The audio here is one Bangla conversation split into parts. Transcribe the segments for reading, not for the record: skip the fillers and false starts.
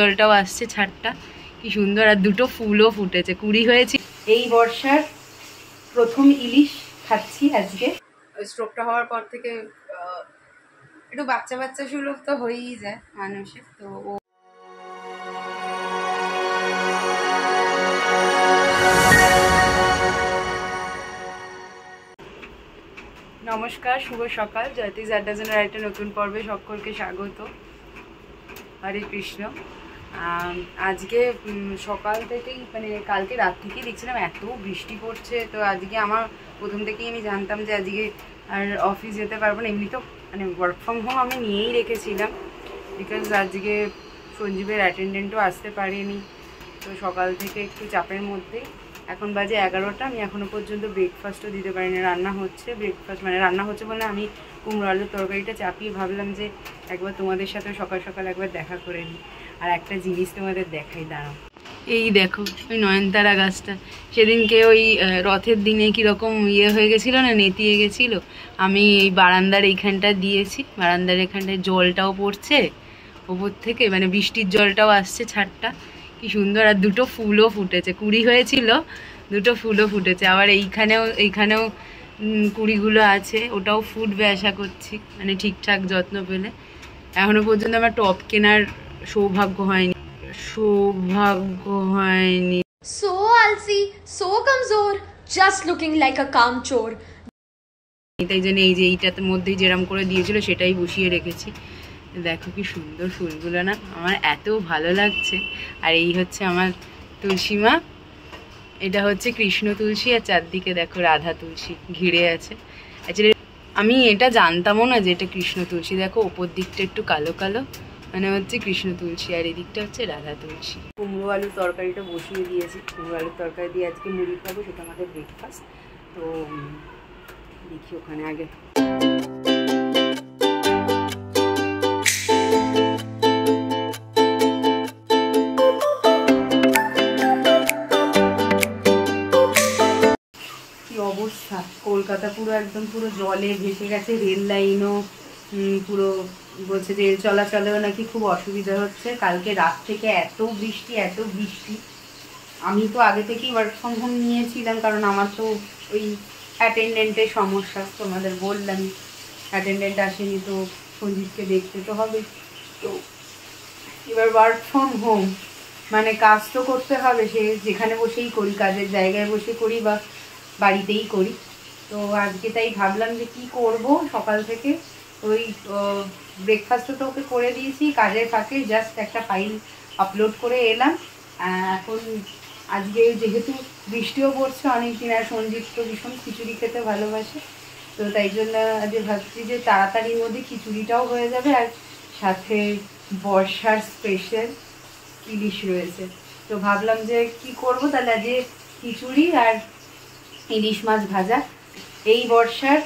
জলটাও আসছে ছাড়টা কি সুন্দর, আর দুটো ফুলও ফুটেছে, কুড়ি হয়েছে। এই বর্ষার প্রথম ইলিশ খাচ্ছি আজকে। স্ট্রোকটা হওয়ার পর থেকে একটু বাচ্চা বাচ্চা সুলভ তো হয়েই যায় মানুষের। তো নমস্কার, শুভ সকাল। জয়তিজ আড্ডাজনের একটা নতুন পর্বে সকলকে স্বাগত। হরে কৃষ্ণ। আজকে সকাল থেকেই মানে কালকে রাত থেকেই দেখছিলাম এত বৃষ্টি পড়ছে। তো আজকে আমার প্রথম থেকেই আমি জানতাম যে আজকে আর অফিস যেতে পারবো না। এমনি তো মানে ওয়ার্ক ফ্রম হোম আমি নিয়েই রেখেছিলাম, বিকজ আজকে সঞ্জীবের অ্যাটেন্ডেন্টও আসতে পারেনি। তো সকাল থেকে একটু চাপের মধ্যে। এখন বাজে 11টা, আমি এখনও পর্যন্ত ব্রেকফাস্টও দিতে পারিনি। রান্না হচ্ছে, ব্রেকফাস্ট মানে রান্না হচ্ছে বলে আমি কুমড়ো আলুর তরকারিটা চাপিয়ে ভাবলাম যে একবার তোমাদের সাথে সকাল সকাল একবার দেখা করে নিই। আর একটা জিনিস তোমাদের দেখাই, দাঁড়াও। এই দেখো ওই নয়নতারা গাছটা, সেদিনকে ওই রথের দিনে কীরকম হয়ে গেছিলো না, নেতিয়ে গেছিলো। আমি এই বারান্দার এইখানটা দিয়েছি, বারান্দার এখানটায় জলটাও পড়ছে ওপর থেকে, মানে বৃষ্টির জলটাও আসছে ছাড়টা কি সুন্দর, আর দুটো ফুলও ফুটেছে, কুড়ি হয়েছিল, দুটো ফুলও ফুটেছে। আবার এইখানেও কুড়িগুলো আছে, ওটাও ফুটবে আশা করছি, মানে ঠিকঠাক যত্ন পেলে। এখনো পর্যন্ত আমার টপ কেনার সৌভাগ্য হয়নি। So आलसी, so कमजोर, just looking like a कामचोर। তাই জন্য এই যে এইটার মধ্যেই যেরকম করে দিয়েছিল সেটাই বসিয়ে রেখেছি। দেখো কি সুন্দর ফুলগুলো না, আমার এত ভালো লাগছে। আর এই হচ্ছে আমার তুলসী মা, এটা হচ্ছে কৃষ্ণ তুলসী, আর চারদিকে দেখো রাধা তুলসী ঘিরে আছে। অ্যাকচুয়ালি আমি এটা জানতামও না যে এটা কৃষ্ণ তুলসী। দেখো ওপর দিকটা একটু কালো কালো, মানে হচ্ছে কৃষ্ণ তুলসী, আর এদিকটা হচ্ছে রাধা তুলসী। কুমড়ো আলুর তরকারিটা বসিয়ে দিয়েছি, কুমড়ো আলুর তরকারি দিয়ে আজকে মুড়ি খাবো, সেটা আমাদের ব্রেকফাস্ট। তো দেখি ওখানে আগে অবস্থা। কলকাতা পুরো একদম পুরো জলে ভেসে গেছে, রেল লাইনও পুরো বলছে যে রেল চলাচলেও নাকি খুব অসুবিধা হচ্ছে। কালকে রাত থেকে এত বৃষ্টি। আমি তো আগে থেকেই ওয়ার্ক ফ্রম হোম নিয়েছিলাম, কারণ আমার তো ওই অ্যাটেন্ডেন্টের সমস্যা, তোমাদের বললাম অ্যাটেন্ডেন্ট আসেনি, তো সঞ্জীবকে দেখতে তো হবে। তো এবার ওয়ার্ক ফ্রম হোম মানে কাজ তো করতে হবে, সে যেখানে বসেই করি, কাজের জায়গায় বসে করি বা বাড়িতেই করি। তো আজকে তাই ভাবলাম যে কি করব সকাল থেকে। ওই ব্রেকফাস্টও তো ওকে করে দিয়েছি, কাজের ফাঁকে জাস্ট একটা ফাইল আপলোড করে এলাম। এখন আজকে যেহেতু বৃষ্টিও পড়ছে অনেকদিন, আর সঞ্জীব তো ভীষণ খিচুড়ি খেতে ভালোবাসে, তো তাই জন্য আজকে ভাবছি যে তাড়াতাড়ির মধ্যে খিচুড়িটাও হয়ে যাবে, আর সাথে বর্ষার স্পেশাল ইলিশ রয়েছে। তো ভাবলাম যে কি করব, তাহলে আজকে খিচুড়ি আর ইলিশ মাছ ভাজা। এই বর্ষার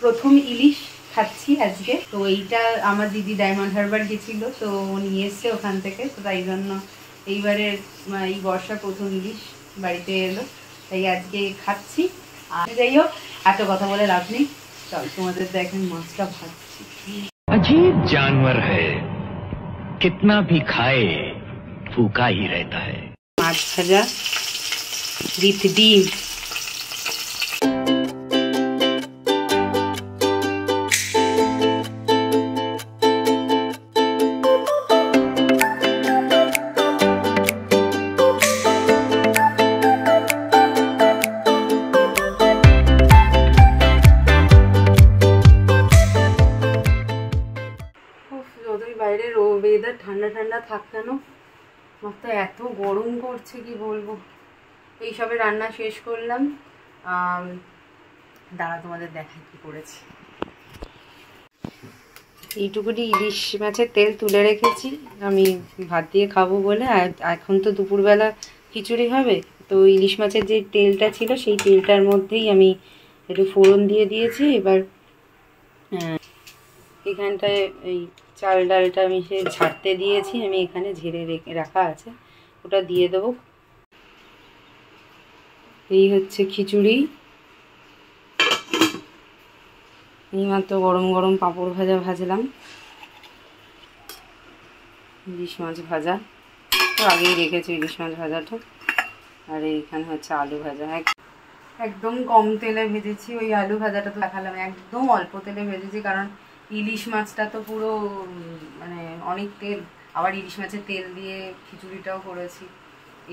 প্রথম ইলিশ খাচ্ছি আজকে। তো এইটা আমার দিদি ডায়মন্ড হারবার গেছিল, তো নিয়ে এসছে ওখান থেকে, তো তাই জন্য এইবারে এই বর্ষার প্রথম ইলিশ বাড়িতে এলো, তাই আজকে খাচ্ছি। আর যাই হোক, এত কথা বলে লাভ নেই, চল তোমাদের দেখেন মাছটা ভাজছি। अजीब जानवर है, कितना भी खाए फूका ही रहता है। মাছ ভাজা উইথ ডিম। বাইরের ওয়েদার ঠান্ডা ঠান্ডা থাক কেন, আমার তো এত গরম করছে কি বলবো। এইসবে রান্না শেষ করলাম, দাঁড়া তোমাদের দেখাই কি করেছি। এইটুকুনি ইলিশ মাছের তেল তুলে রেখেছি আমি ভাত দিয়ে খাবো বলে। আর এখন তো দুপুরবেলা খিচুড়ি হবে, তো ইলিশ মাছের যে তেলটা ছিল সেই তেলটার মধ্যেই আমি একটু ফোড়ন দিয়ে দিয়েছি। এবার এখানটায় এই চাল ডালটা আমি সে ঝাড়তে দিয়েছি, আমি এখানে ঝেড়ে রাখা আছে, ওটা দিয়ে দেবো। এই হচ্ছে খিচুড়ি। এইমাত্র গরম গরম পাঁপড় ভাজা ভাজলাম। ইলিশ মাছ ভাজা, তো আগেই রেখেছি ইলিশ মাছ ভাজাটা। আর এইখানে হচ্ছে আলু ভাজা, একদম কম তেলে ভেজেছি। ওই আলু ভাজাটা তো দেখালাম, একদম অল্প তেলে ভেজেছি, কারণ ইলিশ মাছটা তো পুরো মানে অনেক তেল, আবার ইলিশ মাছের তেল দিয়ে খিচুড়িটাও করেছি।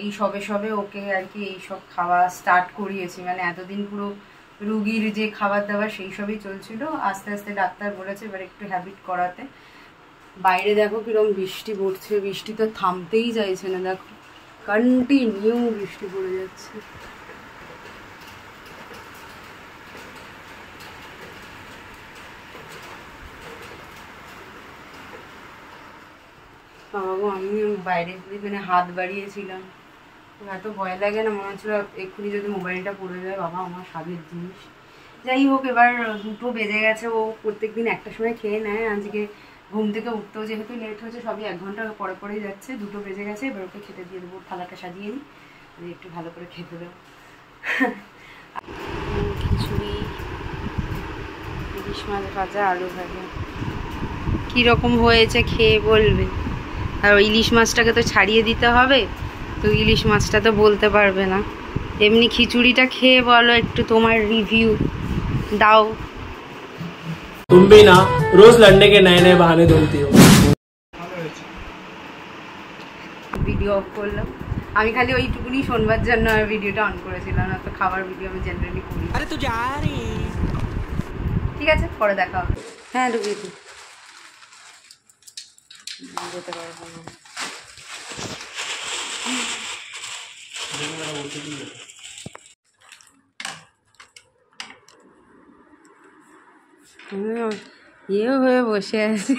এই সবে ওকে আর কি এইসব খাওয়া স্টার্ট করিয়েছি, মানে এতদিন পুরো রুগীর যে খাবার দাবার সেই সবই চলছিল, আস্তে আস্তে ডাক্তার বলেছে এবার একটু হ্যাবিট করাতে। বাইরে দেখো কিরকম বৃষ্টি পড়ছে, বৃষ্টি তো থামতেই চাইছে না, দেখো কন্টিনিউ বৃষ্টি পড়ে যাচ্ছে। বাবা আমি বাইরে মানে হাত বাড়িয়েছিলাম, এত ভয় লাগে না, মনে হচ্ছিল এক্ষুনি যদি মোবাইলটা পড়ে যায়, বাবা আমার স্বাদের জিনিস। যাই হোক, এবার 2টো বেজে গেছে, ও প্রত্যেকদিন একটা সময় খেয়ে নেয়, আজকে ঘুম থেকে উঠতেও যেহেতু লেট হয়েছে, সবই 1 ঘন্টা পরে পরেই যাচ্ছে। 2টো বেজে গেছে, এবার ওকে খেতে দিয়ে দেবো, থালাটা সাজিয়ে নিই, একটু ভালো করে খেতে দেবো। খিচুড়ি, ইলিশ মাছ ভাজা, আলু ভাজা, কীরকম হয়েছে খেয়ে বলবে। আর ইলিশ মাছটাকে তো ছাড়িয়ে দিতে হবে, তো ইলিশ মাছটা তো বলতে পারবে না। এমনি খিচুড়িটা খেয়ে বলো একটু, তোমার রিভিউ দাও। तुम भी ना रोज लड़ने के नए नए बहाने ढूंढती हो। ভিডিও অফ করলাম, আমি খালি ওইটুকুনি শোনবার জন্য আর ভিডিওটা অন করেছিলাম না, তো খাবার ভিডিও আমি জেনারেলি করি। আরে তুই যা রে, ঠিক আছে পরে দেখা হবে। হ্যাঁ ঢুকিয়ে দিই, যেতে পারবো না। ইয়ে হয়ে বসে আছে,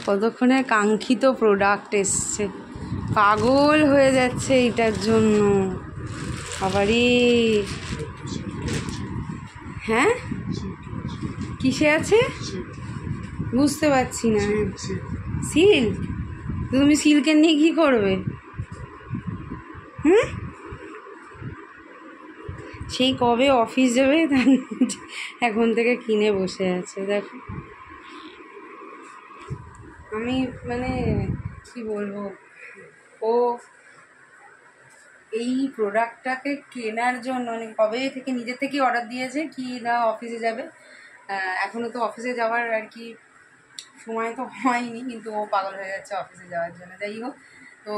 কতক্ষণে কাঙ্ক্ষিত প্রোডাক্ট এসছে, পাগল হয়ে যাচ্ছে এইটার জন্য। আবারই হ্যাঁ কিসে আছে বুঝতে পারছি না। সিল্ক, তুমি সিল্কের নিয়ে কী করবে? হুম, সেই কবে অফিস যাবে এখন থেকে কিনে বসে আছে। দেখো আমি মানে কি বলবো, ও এই প্রোডাক্টটাকে কেনার জন্য মানে কবে থেকে নিজে থেকেই অর্ডার দিয়েছে কি না অফিসে যাবে। এখনও তো অফিসে যাওয়ার আর কি সময় তো হয়নি, কিন্তু ও পাগল হয়ে যাচ্ছে অফিসে যাওয়ার জন্য। যাই হোক, তো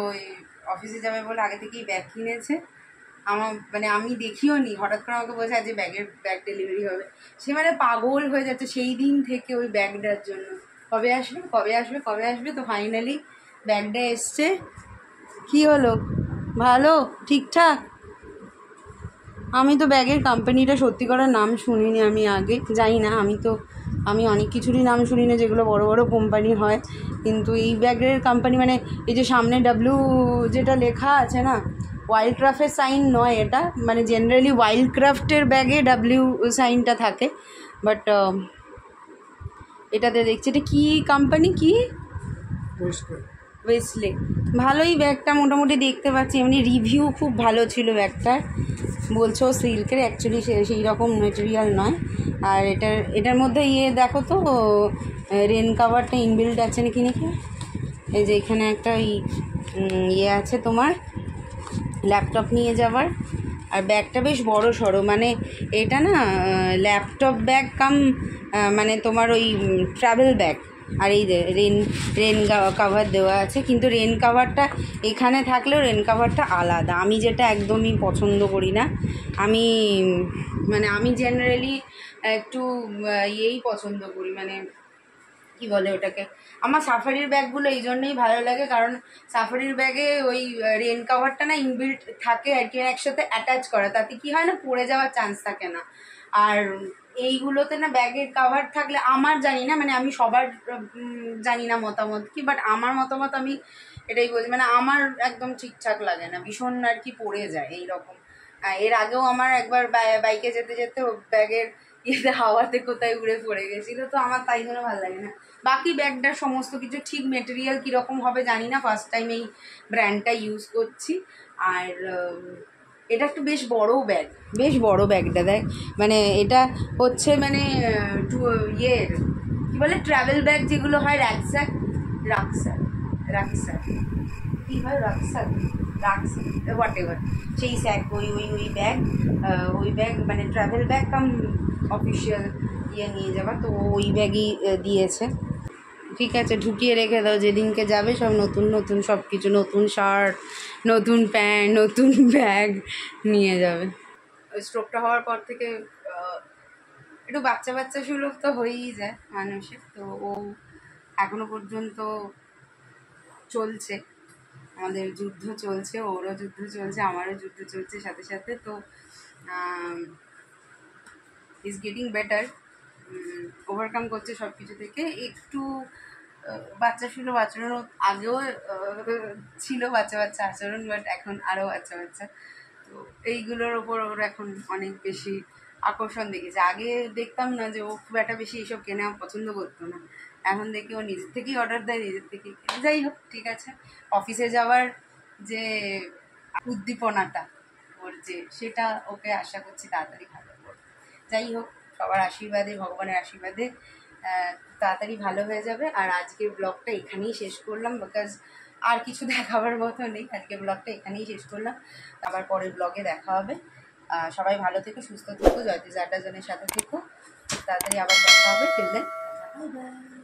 অফিসে যাবে বলে আগে থেকেই ব্যাগ কিনেছে। আমার মানে আমি দেখিও নি, হঠাৎ করে আমাকে বলছে যে ব্যাগ ডেলিভারি হবে। সে মানে পাগল হয়ে যাচ্ছে সেই দিন থেকে ওই ব্যাগটার জন্য, কবে আসবে কবে আসবে কবে আসবে। তো ফাইনালি ব্যাগটা এসছে। কি হলো, ভালো ঠিকঠাক? আমি তো ব্যাগের কোম্পানিটা সত্যি করার নাম শুনিনি, আমি আগে জানি না। আমি অনেক কিছুরই নাম শুনি না যেগুলো বড় বড় কোম্পানি হয়, কিন্তু এই ব্যাগের কোম্পানি মানে এই যে সামনে ডাব্লিউ যেটা লেখা আছে না, ওয়াইল্ড ক্রাফটের সাইন নয় এটা, মানে জেনারেলি ওয়াইল্ড ক্রাফটের ব্যাগে ডাব্লিউ সাইনটা থাকে, বাট এটাতে দেখছি এটা কী কোম্পানি, কি ওয়েস্টলে। ভালোই ব্যাগটা মোটামুটি দেখতে পাচ্ছি, এমনি রিভিউ খুব ভালো ছিল ব্যাগটার, বলছো সিল্কের, অ্যাকচুয়ালি সেই রকম মেটেরিয়াল নয়। আর এটার মধ্যে দেখো তো রেন কাভারটা ইনবিল্ড আছে নাকি নাকি, এই যে এখানে একটা আছে তোমার ল্যাপটপ নিয়ে যাওয়ার। আর ব্যাগটা বেশ বড় সড়ো, মানে এটা না ল্যাপটপ ব্যাগ কাম মানে তোমার ওই ট্রাভেল ব্যাগ। আর এই রেন কাভার দেওয়া আছে, কিন্তু রেন কাভারটা এখানে থাকলেও রেন কাভারটা আলাদা, আমি যেটা একদমই পছন্দ করি না। আমি জেনারেলি একটু পছন্দ করি, মানে কি বলে ওটাকে, আমার সাফারির ব্যাগগুলো এই জন্যই ভালো লাগে, কারণ সাফারির ব্যাগে ওই রেন কাভারটা না ইনবিল্ট থাকে আর কি, একসাথে অ্যাটাচ করা, তাতে কি হয় না পড়ে যাওয়ার চান্স থাকে না। আর এইগুলোতে না ব্যাগের কাভার থাকলে, আমার জানি না মানে আমি সবার জানি না মতামত কি, বাট আমার মতামত আমি এটাই বলছি, মানে আমার একদম ঠিকঠাক লাগে না, ভীষণ আর কি পড়ে যায় এইরকম। এর আগেও আমার একবার বাইকে যেতে যেতে ব্যাগের হাওয়াতে কোথায় উড়ে পড়ে গেছিলো, তো আমার তাই জন্য ভালো লাগে না। বাকি ব্যাগটার সমস্ত কিছু ঠিক, মেটেরিয়াল কীরকম হবে জানি না, ফার্স্ট টাইম এই ব্র্যান্ডটা ইউজ করছি। আর এটা একটু বেশ বড় ব্যাগটা দেখ, মানে এটা হচ্ছে মানে কী বলে ট্রাভেল ব্যাগ যেগুলো হয় র্যাকস্যাক, রাক্সার রাক্সার কী হয় রাক্সার রাক্সার হোয়াট এভার, সেই স্যাক ওই ব্যাগ মানে ট্রাভেল ব্যাগ কাম অফিসিয়াল নিয়ে যাওয়া, তো ওই ব্যাগই দিয়েছে। ঠিক আছে, ঢুকিয়ে রেখে দাও, যেদিনকে যাবে সব নতুন নতুন সব কিছু, নতুন শার্ট, নতুন প্যান্ট, নতুন ব্যাগ নিয়ে যাবে। ওই স্ট্রোকটা হওয়ার পর থেকে একটু বাচ্চা সুলভ তো হয়েই যায় মানুষের, তো ও এখনো পর্যন্ত চলছে, আমাদের যুদ্ধ চলছে, ওরও যুদ্ধ চলছে, আমারও যুদ্ধ চলছে সাথে সাথে। তো ইজ গেটিং বেটার, ওভারকাম করছে সব কিছু থেকে। একটু বাচ্চা সুলভ আচরণ আগেও ছিল, বাচ্চা আচরণ, বাট এখন আরও বাচ্চা। তো এইগুলোর ওপর ওর এখন অনেক বেশি আকর্ষণ দেখেছে। আগে দেখতাম না যে ও খুব একটা বেশি এইসব কেনা পছন্দ করতো না, এখন দেখি ও নিজের থেকেই অর্ডার দেয়, নিজের থেকেই। যাই হোক, ঠিক আছে, অফিসে যাওয়ার যে উদ্দীপনাটা ওর যে, সেটা ওকে আশা করছি তাড়াতাড়ি ভালো করবে। যাই হোক, সবার আশীর্বাদে, ভগবানের আশীর্বাদে তাড়াতাড়ি ভালো হয়ে যাবে। আর আজকের ব্লগটা এখানেই শেষ করলাম, বিকজ আর কিছু দেখাবার মতো নেই। আজকের ব্লগটা এখানেই শেষ করলাম, আবার পরের ব্লগে দেখা হবে। সবাই ভালো থেকো, সুস্থ থেকো, জয়তি জাড্ডাজনের সাথে থেকো, তাড়াতাড়ি আবার দেখা হবে। Till then, bye by.